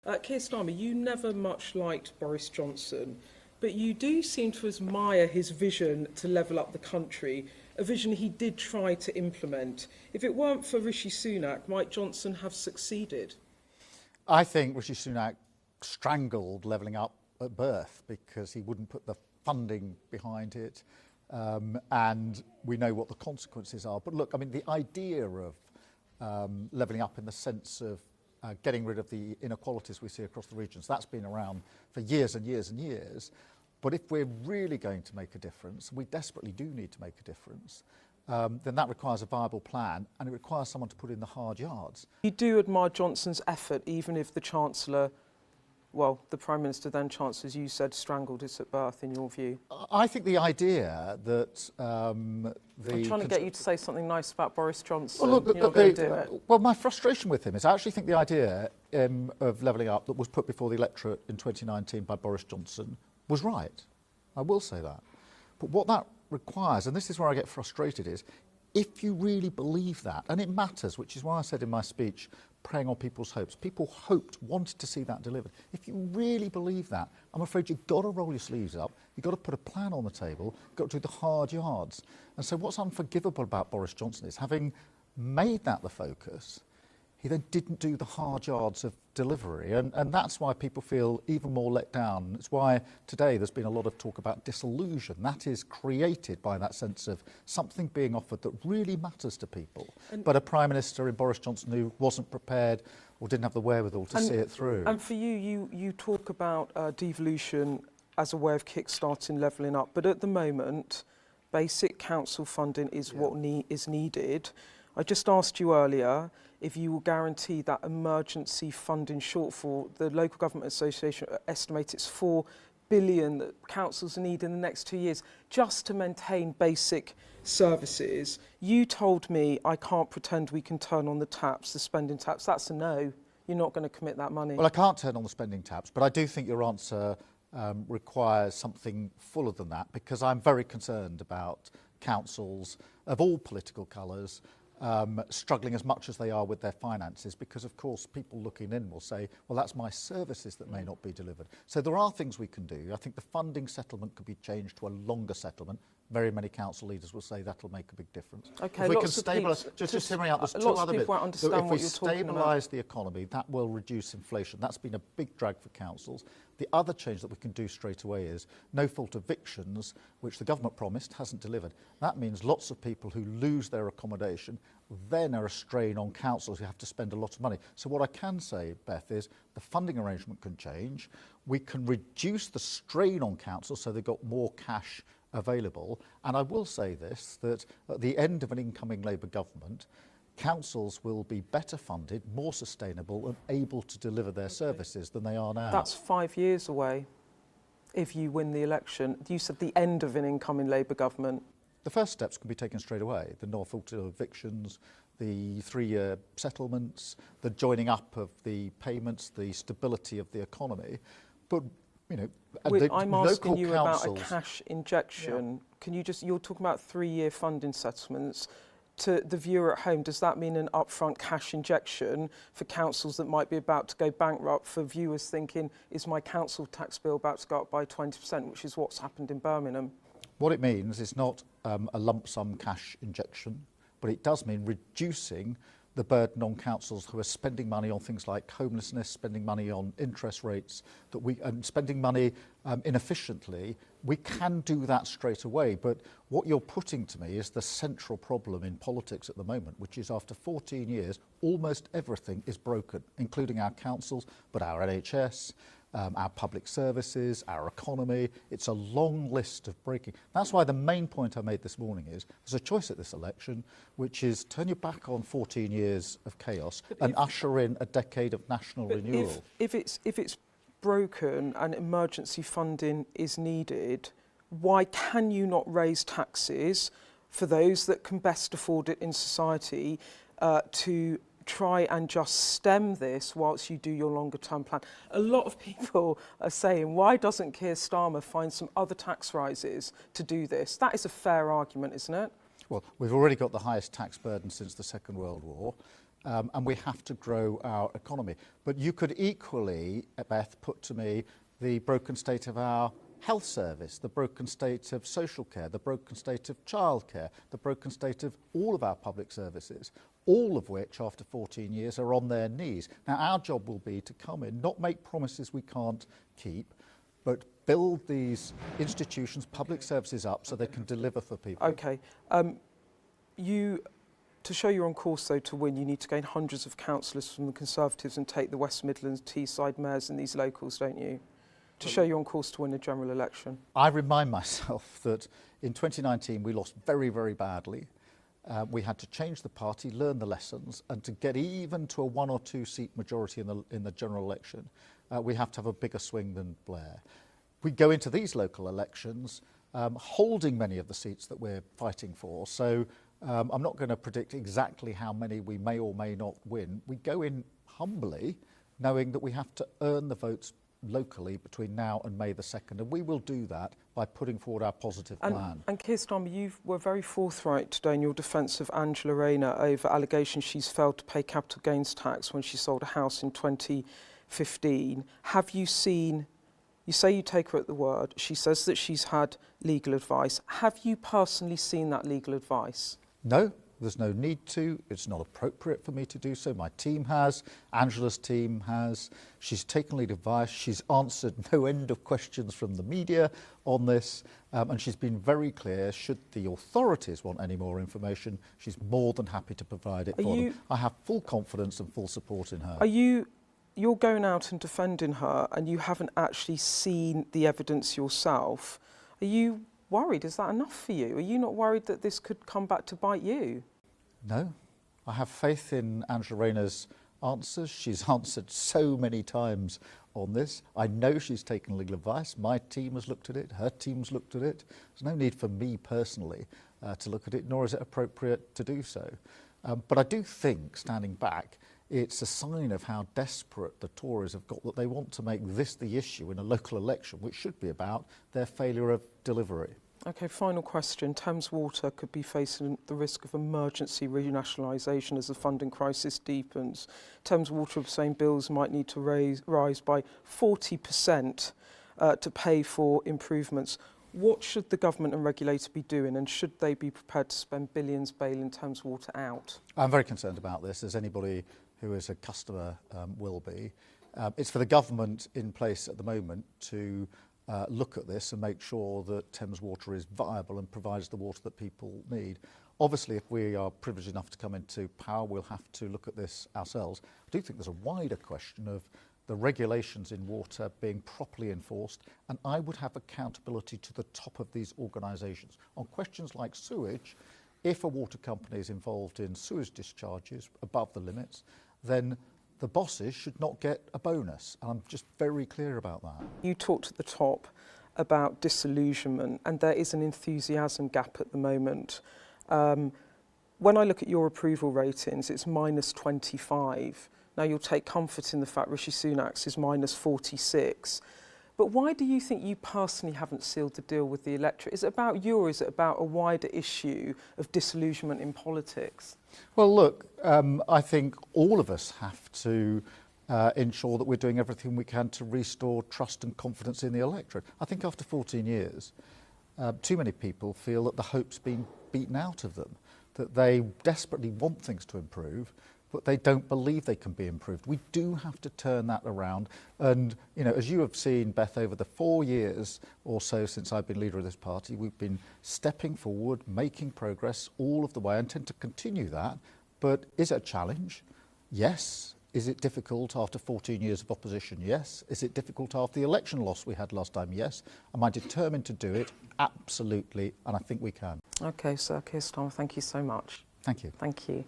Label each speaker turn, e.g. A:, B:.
A: Keir Starmer, you never much liked Boris Johnson, but you do seem to admire his vision to level up the country, a vision he did try to implement. If it weren't for Rishi Sunak, might Johnson have succeeded?
B: I think Rishi Sunak strangled levelling up at birth because he wouldn't put the funding behind it, and we know what the consequences are. But look, I mean, the idea of levelling up in the sense of getting rid of the inequalities we see across the regions, that's been around for years and years and years. But if we're really going to make a difference, we desperately do need to make a difference, then that requires a viable plan, and it requires someone to put in the hard yards.
A: You do admire Johnson's effort, even if the Chancellor, well, the Prime Minister, then Chancellor, as you said, strangled it at birth, in your view?
B: I think the idea that
A: I'm trying to get you to say something nice about Boris Johnson.
B: Well, look,
A: You're not going to do it.
B: Well, my frustration with him is I actually think the idea of levelling up that was put before the electorate in 2019 by Boris Johnson was right. I will say that. But what that requires, and this is where I get frustrated, is if you really believe that, and it matters, which is why I said in my speech, preying on people's hopes. People hoped, wanted to see that delivered. If you really believe that, I'm afraid you've got to roll your sleeves up, you've got to put a plan on the table, you've got to do the hard yards. And so what's unforgivable about Boris Johnson is, having made that the focus, he then didn't do the hard yards of delivery. And that's why people feel even more let down. It's why today there's been a lot of talk about disillusion. That is created by that sense of something being offered that really matters to people. But a Prime Minister in Boris Johnson who wasn't prepared or didn't have the wherewithal to see it through.
A: And for you talk about devolution as a way of kick-starting levelling up. But at the moment, basic council funding is what is needed. I just asked you earlier if you will guarantee that emergency funding shortfall. The Local Government Association estimates it's $4 billion that councils need in the next 2 years just to maintain basic services. You told me I can't pretend we can turn on the taps, the spending taps. That's a no. You're not going to commit that money.
B: Well, I can't turn on the spending taps, but I do think your answer requires something fuller than that, because I'm very concerned about councils of all political colours struggling as much as they are with their finances, because of course people looking in will say, well, that's my services that may not be delivered. So there are things we can do. I think the funding settlement could be changed to a longer settlement. Very many council leaders will say that'll make a big difference.
A: Okay,
B: if we can stabilise, just hear me out, there's two other bits. If we stabilise the economy, that will reduce inflation. That's been a big drag for councils. The other change that we can do straight away is no fault evictions, which the government promised hasn't delivered. That means lots of people who lose their accommodation then are a strain on councils who have to spend a lot of money. So what I can say, Beth, is the funding arrangement can change. We can reduce the strain on councils so they've got more cash available. And I will say this, that at the end of an incoming Labour government, councils will be better funded, more sustainable and able to deliver their services than they are now.
A: That's 5 years away if you win the election. You said the end of an incoming Labour government.
B: The first steps can be taken straight away. The no fault evictions, the 3-year settlements, the joining up of the payments, the stability of the economy. But you know,
A: I'm asking you about a cash injection. Can you you're talking about 3-year funding settlements. To the viewer at home, does that mean an upfront cash injection for councils that might be about to go bankrupt, for viewers thinking, is my council tax bill about to go up by 20%, which is what's happened in Birmingham?
B: What it means is not a lump sum cash injection, but it does mean reducing the burden on councils who are spending money on things like homelessness, spending money on interest rates, and spending money inefficiently. We can do that straight away, but what you're putting to me is the central problem in politics at the moment, which is after 14 years, almost everything is broken, including our councils, but our NHS, our public services, our economy. It's a long list of breaking. That's why the main point I made this morning is there's a choice at this election, which is turn your back on 14 years of chaos and usher in a decade of national renewal.
A: If it's broken and emergency funding is needed, why can you not raise taxes for those that can best afford it in society to try and just stem this whilst you do your longer term plan? A lot of people are saying, why doesn't Keir Starmer find some other tax rises to do this? That is a fair argument, isn't it?
B: Well, we've already got the highest tax burden since the Second World War. and we have to grow our economy. But you could equally, Beth, put to me the broken state of our health service, the broken state of social care, the broken state of childcare, the broken state of all of our public services, all of which after 14 years are on their knees. Now our job will be to come in, not make promises we can't keep, but build these institutions, public services up so they can deliver for people.
A: Okay. To show you're on course, though, to win, you need to gain hundreds of councillors from the Conservatives and take the West Midlands Teesside mayors in these locals, don't you? To show you're on course to win a general election. I
B: remind myself that in 2019 we lost very, very badly. We had to change the party, learn the lessons, and to get even to a 1 or 2 seat majority in the general election, we have to have a bigger swing than Blair. We go into these local elections holding many of the seats that we're fighting for. So I'm not going to predict exactly how many we may or may not win. We go in humbly, knowing that we have to earn the votes locally between now and May the 2nd, and we will do that by putting forward our positive plan.
A: And Keir Starmer, you were very forthright today in your defence of Angela Raina over allegations she's failed to pay capital gains tax when she sold a house in 2015. Have you seen, you say you take her at the word, she says that she's had legal advice. Have you personally seen that legal advice?
B: No. There's no need to. It's not appropriate for me to do so. My team has. Angela's team has. She's taken legal advice. She's answered no end of questions from the media on this. And she's been very clear, should the authorities want any more information, she's more than happy to provide it for them. I have full confidence and full support in her.
A: You're going out and defending her and you haven't actually seen the evidence yourself. Are you worried? Is that enough for you? Are you not worried that this could come back to bite you?
B: No. I have faith in Angela Raina's answers. She's answered so many times on this. I know she's taken legal advice. My team has looked at it. Her team's looked at it. There's no need for me personally to look at it, nor is it appropriate to do so. But I do think, standing back, it's a sign of how desperate the Tories have got that they want to make this the issue in a local election, which should be about their failure of delivery.
A: Okay, final question. Tams Water could be facing the risk of emergency renationalisation as the funding crisis deepens. Tams Water are saying bills might need to rise by 40% to pay for improvements. What should the government and regulator be doing, and should they be prepared to spend billions bailing Tams Water out?
B: I'm very concerned about this, as anybody who is a customer will be. It's for the government in place at the moment to look at this and make sure that Thames Water is viable and provides the water that people need. Obviously, if we are privileged enough to come into power, we'll have to look at this ourselves. I do think there's a wider question of the regulations in water being properly enforced, and I would have accountability to the top of these organisations. On questions like sewage, if a water company is involved in sewage discharges above the limits, then the bosses should not get a bonus. And I'm just very clear about that.
A: You talked at the top about disillusionment, and there is an enthusiasm gap at the moment. When I look at your approval ratings, it's -25. Now, you'll take comfort in the fact Rishi Sunak's is -46. But why do you think you personally haven't sealed the deal with the electorate? Is it about you, or is it about a wider issue of disillusionment in politics?
B: Well, look, I think all of us have to ensure that we're doing everything we can to restore trust and confidence in the electorate. I think after 14 years, too many people feel that the hope's been beaten out of them, that they desperately want things to improve, but they don't believe they can be improved. We do have to turn that around. And, you know, as you have seen, Beth, over the 4 years or so since I've been leader of this party, we've been stepping forward, making progress all of the way. I intend to continue that. But is it a challenge? Yes. Is it difficult after 14 years of opposition? Yes. Is it difficult after the election loss we had last time? Yes. Am I determined to do it? Absolutely. And I think we can.
A: OK, Sir Keir Starmer, thank you so much.
B: Thank you.
A: Thank you.